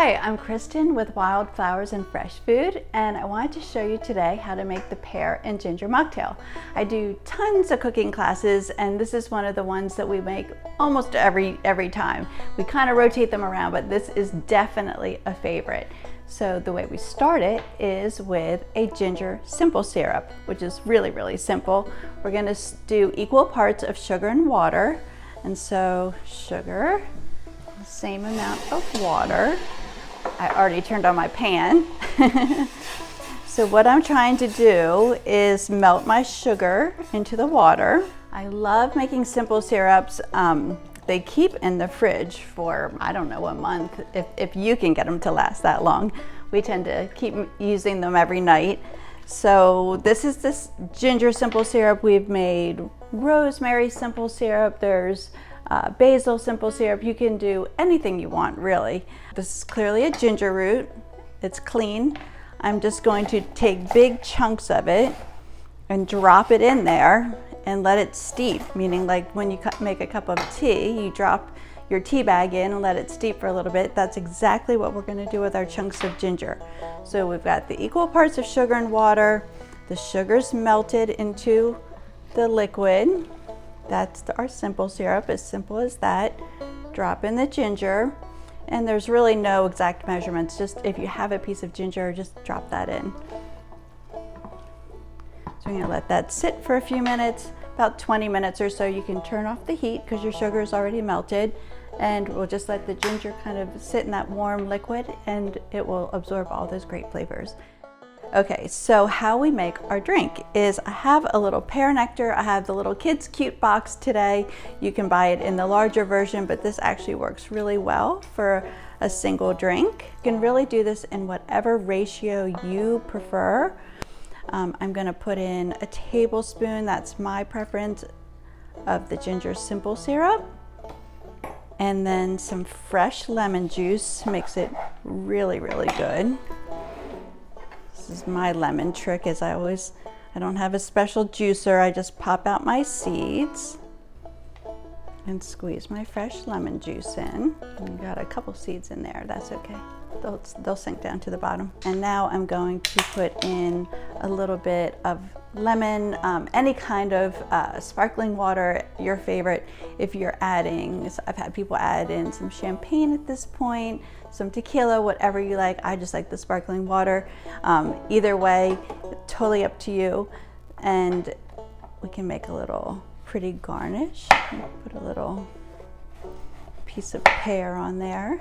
Hi, I'm Kristen with Wildflowers and Fresh Food, and I wanted to show you today how to make the pear and ginger mocktail. I do tons of cooking classes, and this is one of the ones that we make almost every time. We kind of rotate them around, but this is definitely a favorite. So the way we start it is with a ginger simple syrup, which is really simple. We're going to do equal parts of sugar and water, and so sugar, same amount of water. I already turned on my pan. So what I'm trying to do is melt my sugar into the water. I love making simple syrups. They keep in the fridge for, I don't know, a month, if you can get them to last that long. We tend to keep using them every night. So this is this ginger simple syrup. We've made rosemary simple syrup. There's basil simple syrup. You can do anything you want, really. This is clearly a ginger root. It's clean. I'm just going to take big chunks of it and drop it in there and let it steep, meaning like when you make a cup of tea, you drop your tea bag in and let it steep for a little bit. That's exactly what we're going to do with our chunks of ginger. So we've got the equal parts of sugar and water. The sugar's melted into the liquid. That's our simple syrup, as simple as that. Drop in the ginger, and there's really no exact measurements. Just if you have a piece of ginger, just drop that in. So we're gonna let that sit for a few minutes, about 20 minutes or so. You can turn off the heat because your sugar is already melted, and we'll just let the ginger kind of sit in that warm liquid, and it will absorb all those great flavors. Okay, so how we make our drink is I have a little pear nectar. I have the little kids cute box today. You can buy it in the larger version, but this actually works really well for a single drink. You can really do this in whatever ratio you prefer. I'm gonna put in a tablespoon, that's my preference, of the ginger simple syrup, and then some fresh lemon juice makes it really good. This is my lemon trick, is I don't have a special juicer. I just pop out my seeds and squeeze my fresh lemon juice in. And you got a couple seeds in there, that's okay. They'll sink down to the bottom. And now I'm going to put in a little bit of lemon, any kind of sparkling water, your favorite. If you're adding, I've had people add in some champagne at this point, some tequila, whatever you like. I just like the sparkling water. Either way, totally up to you. And we can make a little pretty garnish. Put a little piece of pear on there.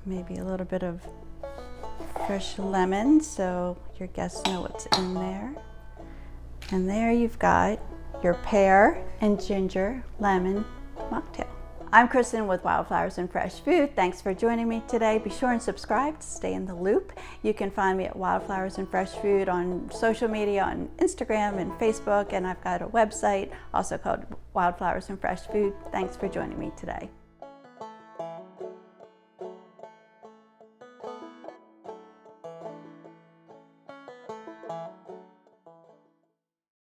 Maybe a little bit of fresh lemon so your guests know what's in there. And there you've got your pear and ginger lemon mocktail. I'm Kristen with Wildflowers and Fresh Food. Thanks for joining me today. Be sure and subscribe to stay in the loop. You can find me at Wildflowers and Fresh Food on social media, on Instagram and Facebook, and I've got a website also called Wildflowers and Fresh Food. Thanks for joining me today.